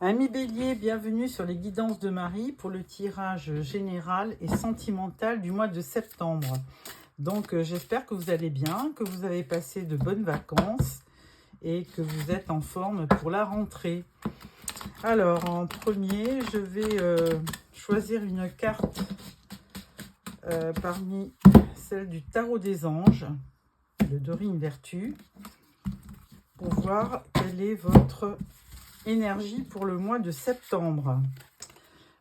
Amis Bélier, bienvenue sur les guidances de Marie pour le tirage général et sentimental du mois de septembre. Donc j'espère que vous allez bien, que vous avez passé de bonnes vacances et que vous êtes en forme pour la rentrée. Alors en premier, je vais choisir une carte parmi celles du tarot des anges, le Dorine Vertu, pour voir quelle est votre énergie pour le mois de septembre.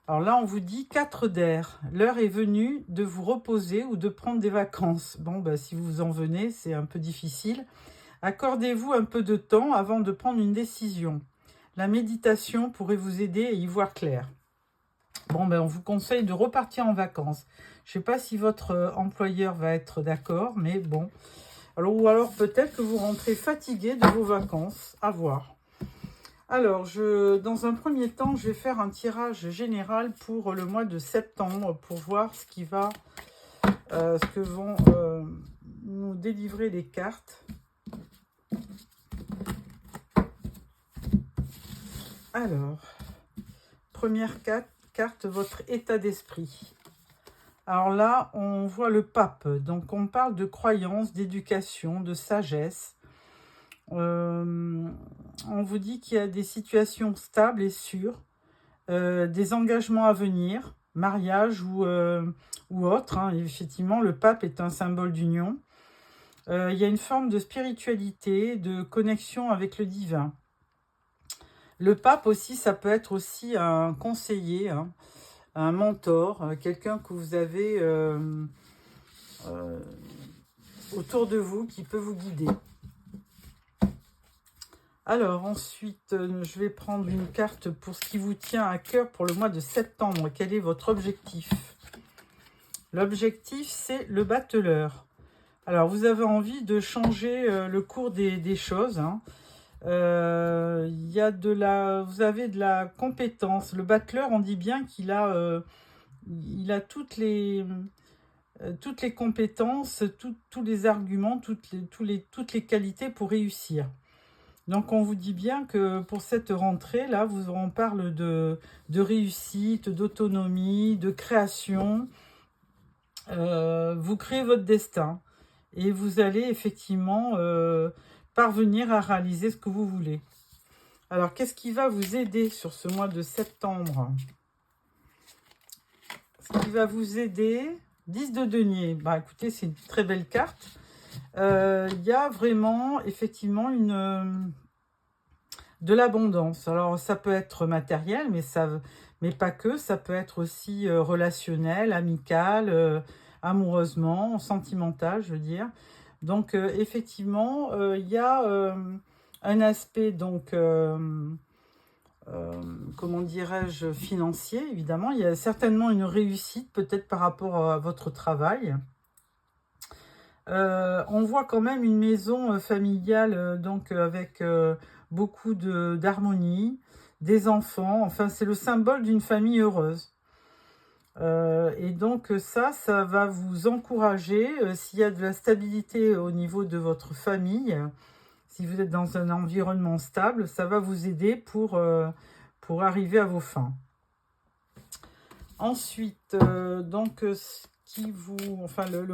Alors là, on vous dit 4 d'air. L'heure est venue de vous reposer ou de prendre des vacances. Bon, si vous en venez, c'est un peu difficile. Accordez-vous un peu de temps avant de prendre une décision. La méditation pourrait vous aider à y voir clair. Bon, on vous conseille de repartir en vacances. Je ne sais pas si votre employeur va être d'accord, mais bon. Alors, ou alors peut-être que vous rentrez fatigué de vos vacances. À voir. Alors, dans un premier temps, je vais faire un tirage général pour le mois de septembre pour voir ce que vont nous délivrer les cartes. Alors, première carte, votre état d'esprit. Alors là, on voit le pape. Donc, on parle de croyance, d'éducation, de sagesse. On vous dit qu'il y a des situations stables et sûres, des engagements à venir, mariage ou autre. Effectivement, le pape est un symbole d'union. Il y a une forme de spiritualité, de connexion avec le divin. Le pape aussi, ça peut être aussi un conseiller, un mentor, quelqu'un que vous avez autour de vous qui peut vous guider. Alors ensuite, je vais prendre une carte pour ce qui vous tient à cœur pour le mois de septembre. Quel est votre objectif? L'objectif, c'est le battleur. Alors, vous avez envie de changer le cours des choses. Vous avez de la compétence. Le battleur, on dit bien qu'il a, toutes les compétences, tous les arguments, toutes les qualités pour réussir. Donc, on vous dit bien que pour cette rentrée-là, on parle de réussite, d'autonomie, de création. Vous créez votre destin et vous allez effectivement parvenir à réaliser ce que vous voulez. Alors, qu'est-ce qui va vous aider sur ce mois de septembre? Ce qui va vous aider, 10 de denier. Écoutez, c'est une très belle carte. Il y a vraiment, effectivement, de l'abondance. Alors, ça peut être matériel, mais pas que. Ça peut être aussi relationnel, amical, amoureusement, sentimental, je veux dire. Donc, effectivement, il y a un aspect, donc, comment dirais-je, financier, évidemment. Il y a certainement une réussite, peut-être par rapport à votre travail. On voit quand même une maison familiale, donc avec beaucoup d'harmonie, des enfants. Enfin, c'est le symbole d'une famille heureuse. Et donc ça va vous encourager, s'il y a de la stabilité au niveau de votre famille, si vous êtes dans un environnement stable, ça va vous aider pour arriver à vos fins. Ensuite, le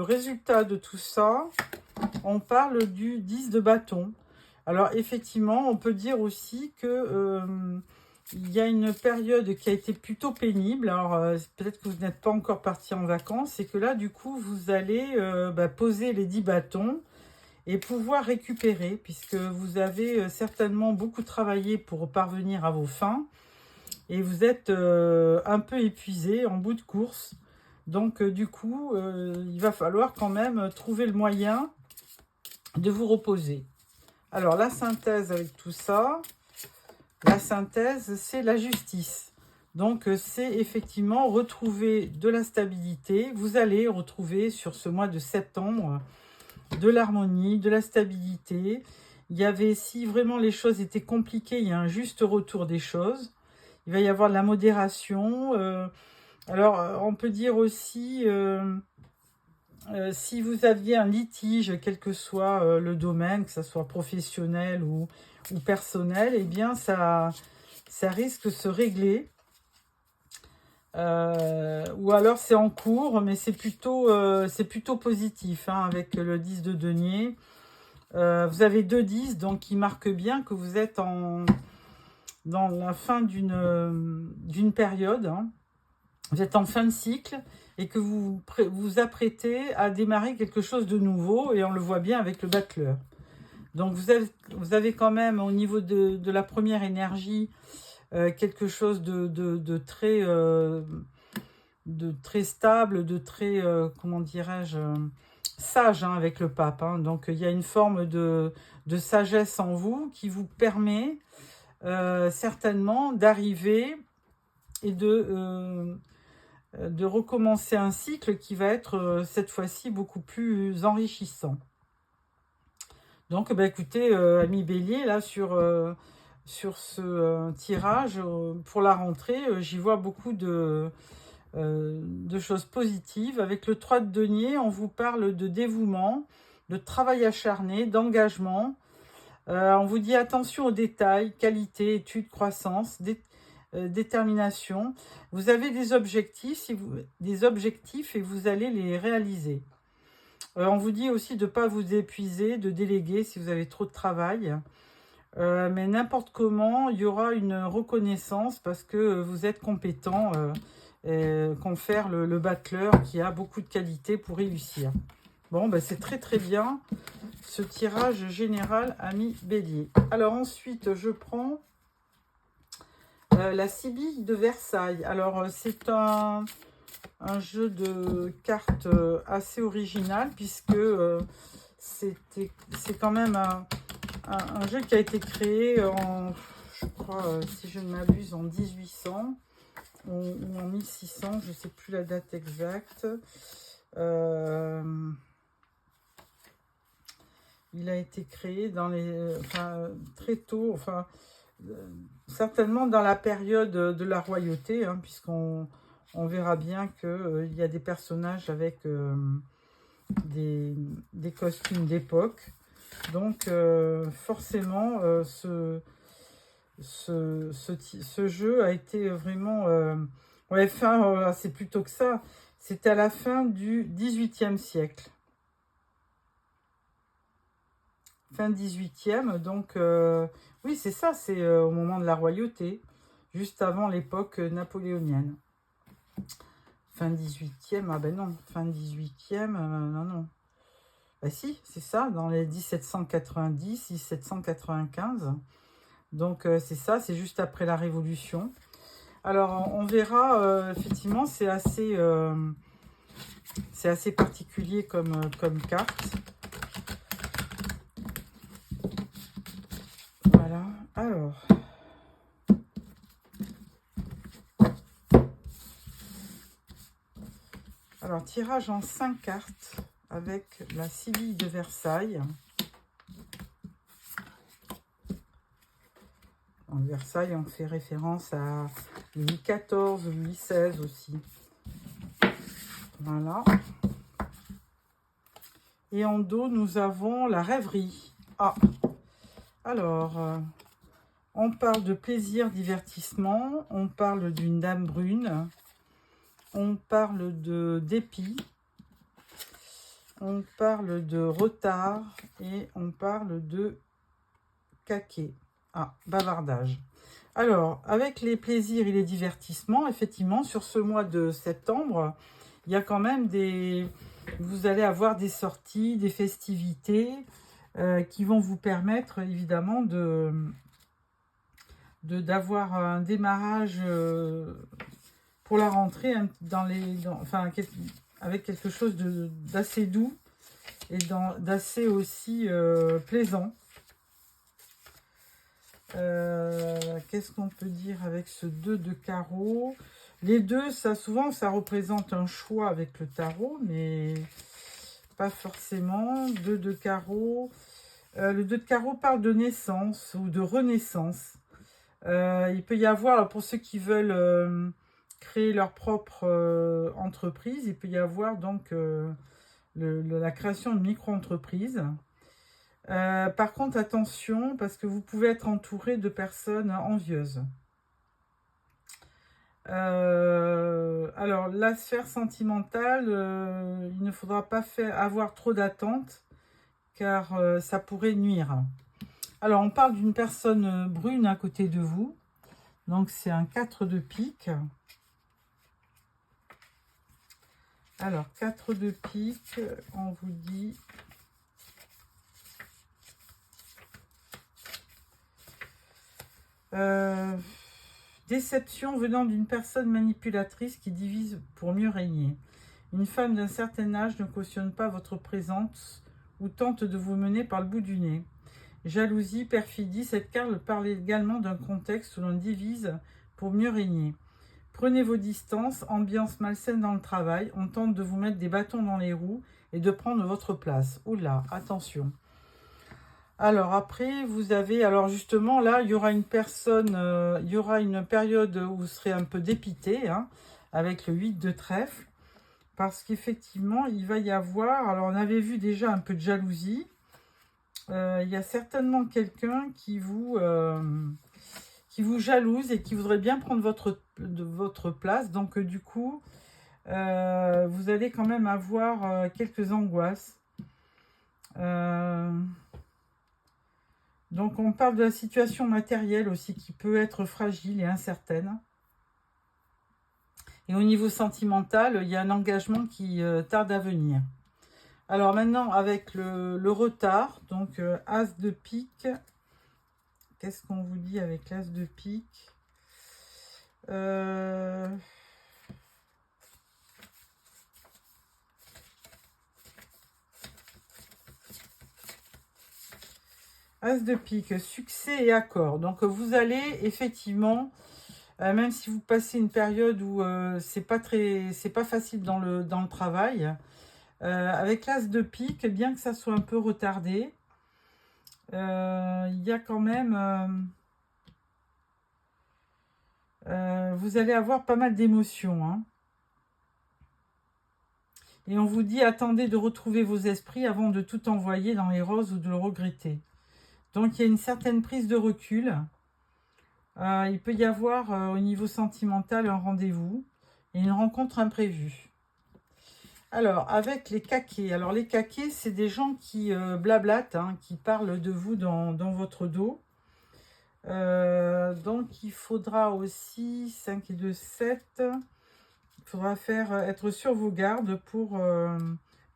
résultat de tout ça, on parle du 10 de bâton. Alors effectivement, on peut dire aussi que il y a une période qui a été plutôt pénible. Alors peut-être que vous n'êtes pas encore parti en vacances et que là du coup vous allez poser les 10 bâtons et pouvoir récupérer, puisque vous avez certainement beaucoup travaillé pour parvenir à vos fins et vous êtes un peu épuisé, en bout de course. Donc du coup, il va falloir quand même trouver le moyen de vous reposer. Alors la synthèse avec tout ça, la synthèse, c'est la justice. Donc c'est effectivement retrouver de la stabilité. Vous allez retrouver sur ce mois de septembre de l'harmonie, de la stabilité. Il y avait, si vraiment les choses étaient compliquées, il y a un juste retour des choses. Il va y avoir de la modération. Alors, on peut dire aussi, si vous aviez un litige, quel que soit le domaine, que ce soit professionnel ou personnel, eh bien, ça ça risque de se régler. Ou alors c'est en cours, mais c'est plutôt positif, hein, avec le 10 de denier. Vous avez 2 10, donc il marque bien que vous êtes dans la fin d'une période, hein. Vous êtes en fin de cycle et que vous vous apprêtez à démarrer quelque chose de nouveau, et on le voit bien avec le battleur. Donc vous avez quand même au niveau de la première énergie quelque chose de très stable, de très, comment dirais-je, sage, hein, avec le pape, hein. Donc il y a une forme de sagesse en vous qui vous permet certainement d'arriver et de recommencer un cycle qui va être cette fois-ci beaucoup plus enrichissant. Donc écoutez, ami Bélier, là sur ce tirage, pour la rentrée, j'y vois beaucoup de choses positives. Avec le 3 de denier, on vous parle de dévouement, de travail acharné, d'engagement. On vous dit attention aux détails, qualité, étude, croissance, détermination. Vous avez des objectifs, et vous allez les réaliser. On vous dit aussi de ne pas vous épuiser, de déléguer si vous avez trop de travail. Mais n'importe comment, il y aura une reconnaissance parce que vous êtes compétent, confère le battleur qui a beaucoup de qualités pour réussir. Bon, c'est très très bien ce tirage général, ami Bélier. Alors ensuite, je prends la Sibylle de Versailles. Alors c'est un jeu de cartes assez original, puisque c'est quand même un jeu qui a été créé en, je crois, si je ne m'abuse, en 1800 ou en 1600, je ne sais plus la date exacte. Il a été créé très tôt, certainement dans la période de la royauté, hein, puisqu'on verra bien qu'il y a des personnages avec des costumes d'époque. Donc forcément, ce jeu a été vraiment... c'est plutôt que ça. C'était à la fin du XVIIIe siècle. Fin 18e, donc oui, c'est ça, c'est au moment de la royauté, juste avant l'époque napoléonienne. Fin 18e, ah ben non, fin 18e, non. Bah si, c'est ça, dans les 1790, 1795. Donc c'est ça, c'est juste après la Révolution. Alors on verra, effectivement, c'est assez particulier comme carte. Voilà, alors tirage en 5 cartes avec la Sibylle de Versailles. En Versailles, on fait référence à Louis XIV, Louis XVI aussi. Voilà. Et en dos, nous avons la rêverie. Ah, alors, on parle de plaisir, divertissement. On parle d'une dame brune. On parle de dépit. On parle de retard. Et on parle de caquet. Ah, bavardage. Alors, avec les plaisirs et les divertissements, effectivement, sur ce mois de septembre, il y a quand même vous allez avoir des sorties, des festivités qui vont vous permettre, évidemment, d'avoir un démarrage pour la rentrée avec quelque chose d'assez doux et d'assez aussi plaisant. Qu'est-ce qu'on peut dire avec ce 2 de carreau? Les deux, souvent, ça représente un choix avec le tarot, mais pas forcément. 2 de carreau. Le 2 de carreau parle de naissance ou de renaissance. Il peut y avoir, pour ceux qui veulent créer leur propre entreprise, il peut y avoir donc la création de micro-entreprises. Par contre, attention, parce que vous pouvez être entouré de personnes envieuses. Alors, la sphère sentimentale, il ne faudra pas avoir trop d'attentes, car ça pourrait nuire. Alors, on parle d'une personne brune à côté de vous. Donc, c'est un 4 de pique. Alors, 4 de pique, on vous dit... déception venant d'une personne manipulatrice qui divise pour mieux régner. Une femme d'un certain âge ne cautionne pas votre présence ou tente de vous mener par le bout du nez. Jalousie, perfidie, cette carte parle également d'un contexte où l'on divise pour mieux régner. Prenez vos distances, ambiance malsaine dans le travail, on tente de vous mettre des bâtons dans les roues et de prendre votre place. Oula, attention. Alors après, vous avez, alors justement là, il y aura une personne, il y aura une période où vous serez un peu dépité, hein, avec le 8 de trèfle, parce qu'effectivement, il va y avoir, alors on avait vu déjà un peu de jalousie, il y a certainement quelqu'un qui vous jalouse et qui voudrait bien prendre votre place, donc du coup, vous allez quand même avoir quelques angoisses. Donc, on parle de la situation matérielle aussi qui peut être fragile et incertaine. Et au niveau sentimental, il y a un engagement qui tarde à venir. Alors maintenant, avec le retard, donc As de pique. Qu'est-ce qu'on vous dit avec l'As de pique? As de pique, succès et accord. Donc vous allez effectivement, même si vous passez une période où c'est pas facile dans le travail, avec l'As de pique, bien que ça soit un peu retardé, il y a quand même, vous allez avoir pas mal d'émotions, hein. Et on vous dit, attendez de retrouver vos esprits avant de tout envoyer dans les roses ou de le regretter. Donc, il y a une certaine prise de recul. Il peut y avoir, au niveau sentimental, un rendez-vous et une rencontre imprévue. Alors, avec les caquets. Alors, les caquets, c'est des gens qui blablatent, hein, qui parlent de vous dans votre dos. Donc, il faudra aussi 5 et 2, 7... Il faudra être sur vos gardes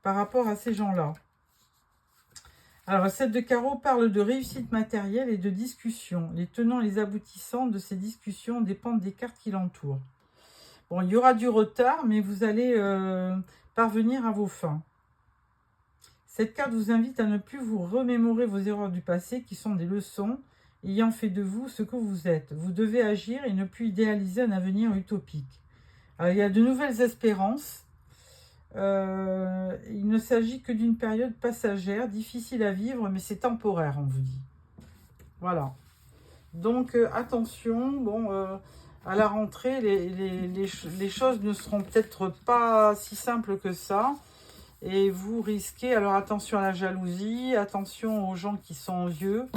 par rapport à ces gens-là. Alors, le 7 de carreau parle de réussite matérielle et de discussion. Les tenants et les aboutissants de ces discussions dépendent des cartes qui l'entourent. Bon, il y aura du retard, mais vous allez parvenir à vos fins. Cette carte vous invite à ne plus vous remémorer vos erreurs du passé, qui sont des leçons ayant fait de vous ce que vous êtes. Vous devez agir et ne plus idéaliser un avenir utopique. Alors, il y a de nouvelles espérances. Il ne s'agit que d'une période passagère, difficile à vivre, mais c'est temporaire, on vous dit. Voilà. Donc, attention, bon, à la rentrée, les choses ne seront peut-être pas si simples que ça. Et vous risquez, alors attention à la jalousie, attention aux gens qui sont vieux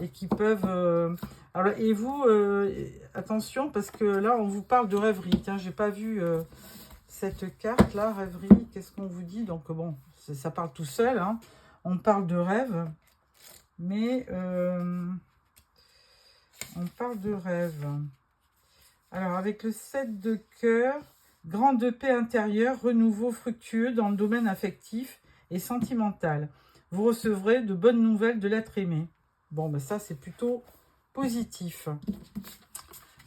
et qui peuvent... alors, et vous, attention, parce que là, on vous parle de rêverie. Tiens, j'ai pas vu cette carte-là, rêverie. Qu'est-ce qu'on vous dit? Donc, bon, ça parle tout seul. Hein. On parle de rêve. Mais, on parle de rêve. Alors, avec le 7 de cœur, grande paix intérieure, renouveau fructueux dans le domaine affectif et sentimental. Vous recevrez de bonnes nouvelles de l'être aimé. Bon, ben ça, c'est plutôt positif.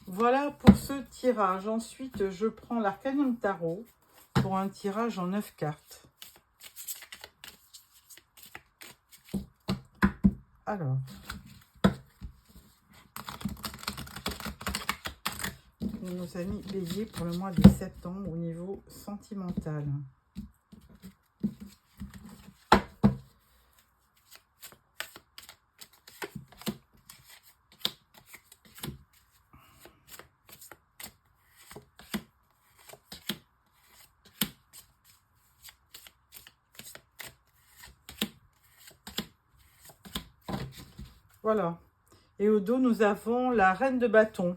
Voilà pour ce tirage. Ensuite, je prends l'Arcanum Tarot pour un tirage en 9 cartes. Alors, nos amis béliers pour le mois de septembre au niveau sentimental. Voilà. Et au dos, nous avons la reine de bâton.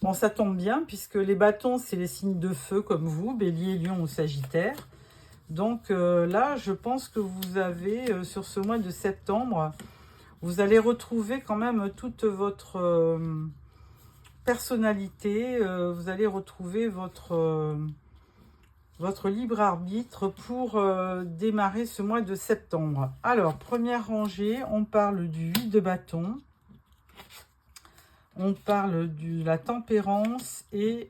Bon, ça tombe bien, puisque les bâtons, c'est les signes de feu, comme vous, Bélier, Lion ou Sagittaire. Donc là, je pense que vous avez, sur ce mois de septembre, vous allez retrouver quand même toute votre personnalité, vous allez retrouver votre libre arbitre pour démarrer ce mois de septembre. Alors, première rangée, on parle du 8 de bâton, on parle de la tempérance et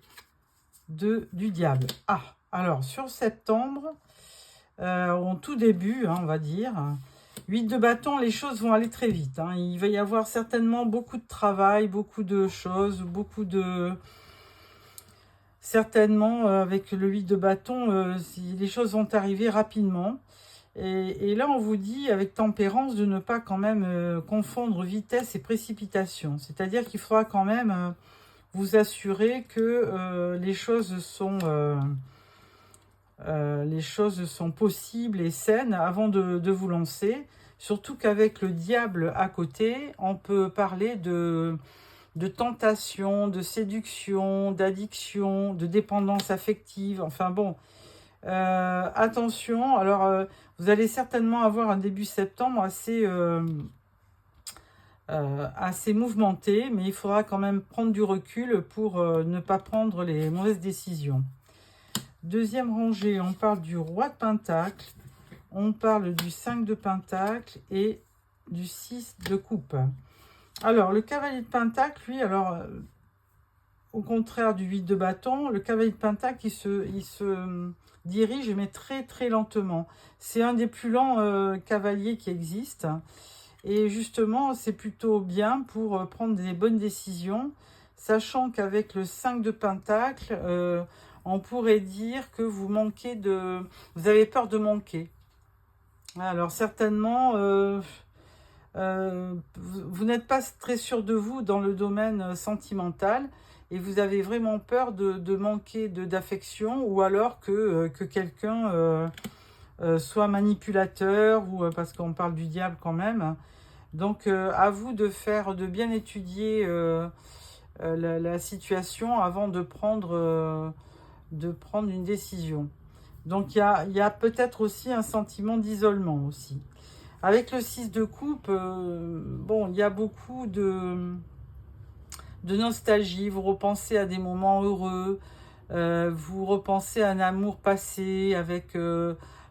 du diable. Ah, alors, sur septembre, en tout début, hein, on va dire, 8 de bâton, les choses vont aller très vite. Hein. Il va y avoir certainement beaucoup de travail, beaucoup de choses, beaucoup de... Certainement, avec le 8 de bâton, les choses vont arriver rapidement. Et là, on vous dit, avec tempérance, de ne pas quand même confondre vitesse et précipitation. C'est-à-dire qu'il faudra quand même vous assurer que les choses sont possibles et saines avant de vous lancer. Surtout qu'avec le diable à côté, on peut parler de tentation, de séduction, d'addiction, de dépendance affective. Enfin bon, attention. Alors, vous allez certainement avoir un début septembre assez mouvementé, mais il faudra quand même prendre du recul pour ne pas prendre les mauvaises décisions. Deuxième rangée, on parle du roi de Pentacle, on parle du 5 de Pentacle et du 6 de coupe. Alors, le cavalier de Pentacle, lui, alors, au contraire du 8 de bâton, le cavalier de Pentacle, il se dirige, mais très, très lentement. C'est un des plus lents cavaliers qui existent. Et justement, c'est plutôt bien pour prendre des bonnes décisions, sachant qu'avec le 5 de Pentacle, on pourrait dire que vous avez peur de manquer. Alors, certainement... vous n'êtes pas très sûr de vous dans le domaine sentimental et vous avez vraiment peur de manquer d'affection ou alors que quelqu'un soit manipulateur ou parce qu'on parle du diable quand même. Donc à vous de bien étudier la situation avant de prendre une décision. Donc il y a peut-être aussi un sentiment d'isolement aussi. Avec le 6 de coupe, bon, il y a beaucoup de nostalgie. Vous repensez à des moments heureux, vous repensez à un amour passé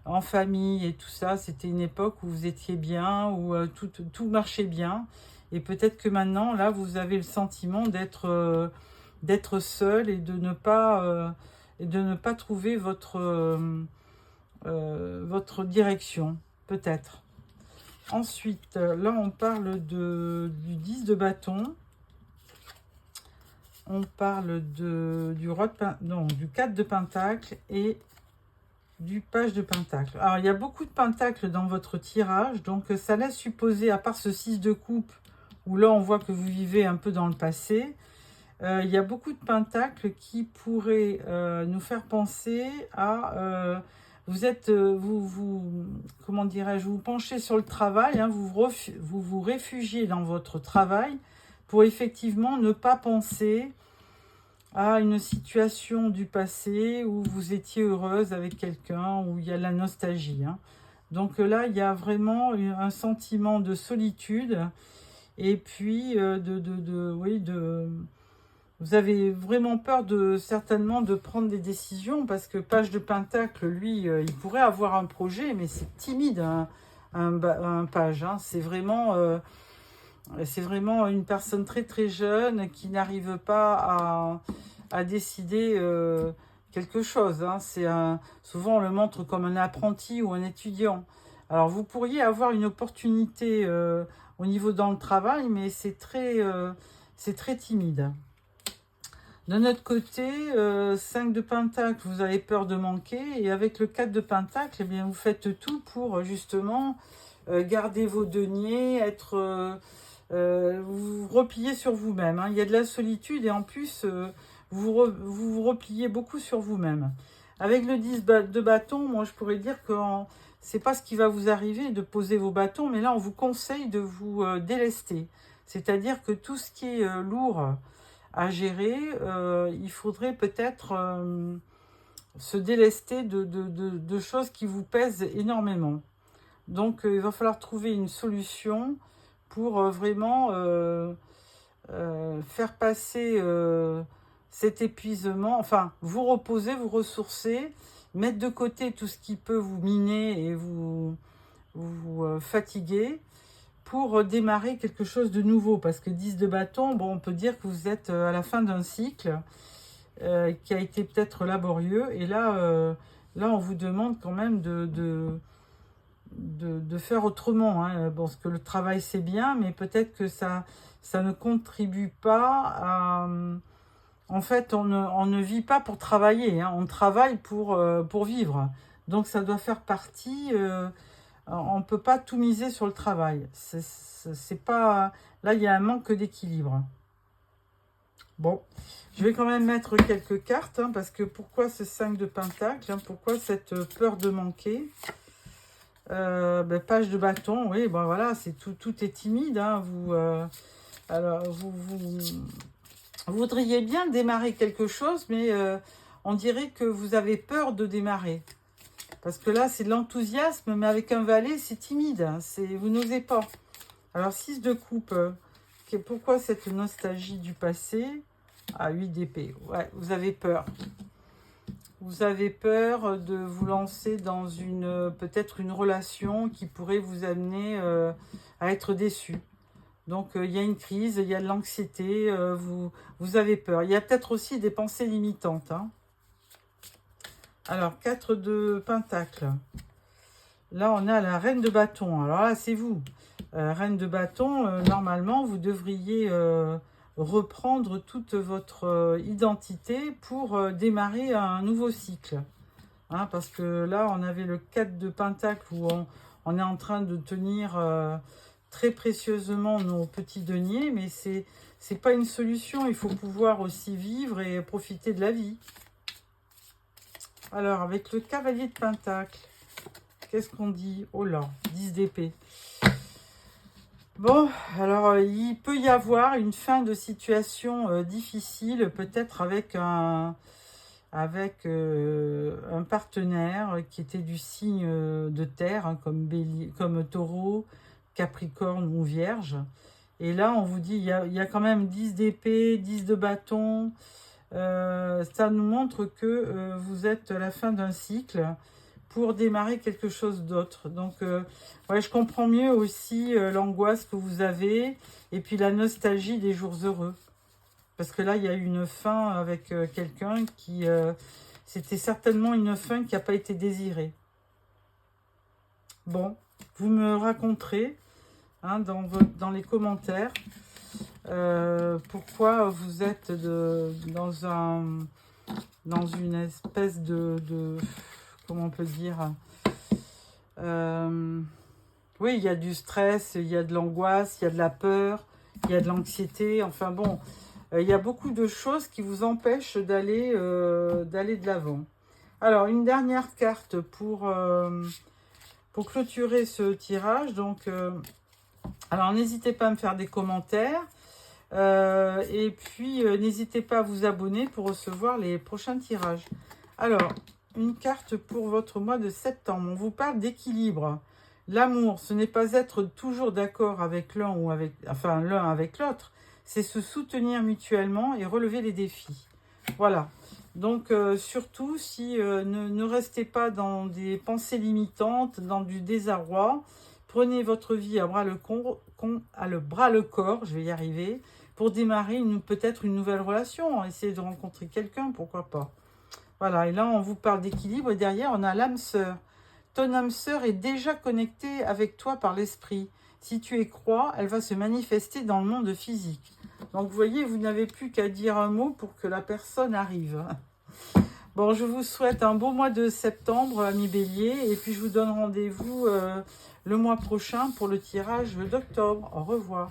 en famille et tout ça. C'était une époque où vous étiez bien, où tout marchait bien. Et peut-être que maintenant, là, vous avez le sentiment d'être seul et de ne pas trouver votre direction, peut-être. Ensuite, là, on parle du 10 de bâton. On parle du 4 de pentacle et du page de pentacle. Alors, il y a beaucoup de pentacles dans votre tirage. Donc, ça laisse supposer, à part ce 6 de coupe, où là, on voit que vous vivez un peu dans le passé, il y a beaucoup de pentacles qui pourraient nous faire penser à... comment dirais-je, vous penchez sur le travail, hein, vous réfugiez dans votre travail pour effectivement ne pas penser à une situation du passé où vous étiez heureuse avec quelqu'un, où il y a la nostalgie. Hein. Donc là, il y a vraiment un sentiment de solitude et puis vous avez vraiment peur certainement de prendre des décisions parce que page de pentacle, lui, il pourrait avoir un projet, mais c'est timide, un page. Hein. C'est vraiment une personne très très jeune qui n'arrive pas à décider quelque chose. Hein. Souvent, on le montre comme un apprenti ou un étudiant. Alors, vous pourriez avoir une opportunité au niveau dans le travail, mais c'est très timide. De notre côté, 5 de pentacle, vous avez peur de manquer. Et avec le 4 de pentacle, eh bien, vous faites tout pour justement garder vos deniers, vous repliez sur vous-même. Hein. Il y a de la solitude et en plus, vous vous repliez beaucoup sur vous-même. Avec le 10 de bâton, moi je pourrais dire que c'est pas ce qui va vous arriver de poser vos bâtons, mais là on vous conseille de vous délester. C'est-à-dire que tout ce qui est lourd à gérer, il faudrait peut-être se délester de choses qui vous pèsent énormément. Donc, il va falloir trouver une solution pour vraiment faire passer cet épuisement, enfin, vous reposer, vous ressourcer, mettre de côté tout ce qui peut vous miner et vous fatiguer pour démarrer quelque chose de nouveau. Parce que 10 de bâton, bon, on peut dire que vous êtes à la fin d'un cycle qui a été peut-être laborieux. Et là, on vous demande quand même de faire autrement. Hein. Bon, parce que le travail, c'est bien, mais peut-être que ça ne contribue pas à... En fait, on ne vit pas pour travailler, hein. On travaille pour vivre. Donc, ça doit faire partie... on ne peut pas tout miser sur le travail. C'est pas... Là, il y a un manque d'équilibre. Bon, je vais quand même mettre quelques cartes, hein, parce que pourquoi ce 5 de pentacle, hein, pourquoi cette peur de manquer page de bâton, oui, bon voilà, c'est tout est timide. Hein, alors, vous voudriez bien démarrer quelque chose, mais on dirait que vous avez peur de démarrer. Parce que là, c'est de l'enthousiasme, mais avec un valet, c'est timide. Hein, vous n'osez pas. Alors, 6 de coupe. Pourquoi cette nostalgie du passé? Ah, 8 d'épée. Ouais, vous avez peur. Vous avez peur de vous lancer dans peut-être une relation qui pourrait vous amener à être déçu. Donc, il y a une crise, il y a de l'anxiété, vous avez peur. Il y a peut-être aussi des pensées limitantes. Hein. Alors, 4 de pentacle. Là, on a la reine de bâton. Alors là, c'est vous. Reine de bâton, normalement, vous devriez reprendre toute votre identité pour démarrer un nouveau cycle. Hein, parce que là, on avait le 4 de pentacle où on est en train de tenir très précieusement nos petits deniers, mais c'est pas une solution. Il faut pouvoir aussi vivre et profiter de la vie. Alors, avec le cavalier de pentacle, qu'est-ce qu'on dit? Oh là, 10 d'épée. Bon, alors il peut y avoir une fin de situation difficile, peut-être avec un partenaire qui était du signe de terre, hein, comme Taureau, Capricorne ou Vierge. Et là, on vous dit, il y a quand même 10 d'épée, 10 de bâton. Ça nous montre que vous êtes à la fin d'un cycle pour démarrer quelque chose d'autre. Donc, ouais, je comprends mieux aussi l'angoisse que vous avez et puis la nostalgie des jours heureux. Parce que là, il y a eu une fin avec quelqu'un qui... c'était certainement une fin qui n'a pas été désirée. Bon, vous me raconterez hein, dans les commentaires pourquoi vous êtes dans une espèce de comment on peut dire oui, il y a du stress, il y a de l'angoisse, il y a de la peur, il y a de l'anxiété. Enfin bon, il y a beaucoup de choses qui vous empêchent d'aller de l'avant. Alors, une dernière carte pour clôturer ce tirage. Donc, alors, n'hésitez pas à me faire des commentaires. Et puis, n'hésitez pas à vous abonner pour recevoir les prochains tirages. Alors, une carte pour votre mois de septembre. On vous parle d'équilibre. L'amour, ce n'est pas être toujours d'accord avec l'un ou l'un avec l'autre. C'est se soutenir mutuellement et relever les défis. Voilà. Donc, surtout, ne restez pas dans des pensées limitantes, dans du désarroi. Prenez votre vie à bras le corps, je vais y arriver, pour démarrer peut-être une nouvelle relation. Essayez de rencontrer quelqu'un, pourquoi pas. Voilà, et là, on vous parle d'équilibre. Et derrière, on a l'âme sœur. Ton âme sœur est déjà connectée avec toi par l'esprit. Si tu y crois, elle va se manifester dans le monde physique. Donc, vous voyez, vous n'avez plus qu'à dire un mot pour que la personne arrive. Bon, je vous souhaite un beau mois de septembre, amis Bélier. Et puis, je vous donne rendez-vous le mois prochain pour le tirage d'octobre. Au revoir.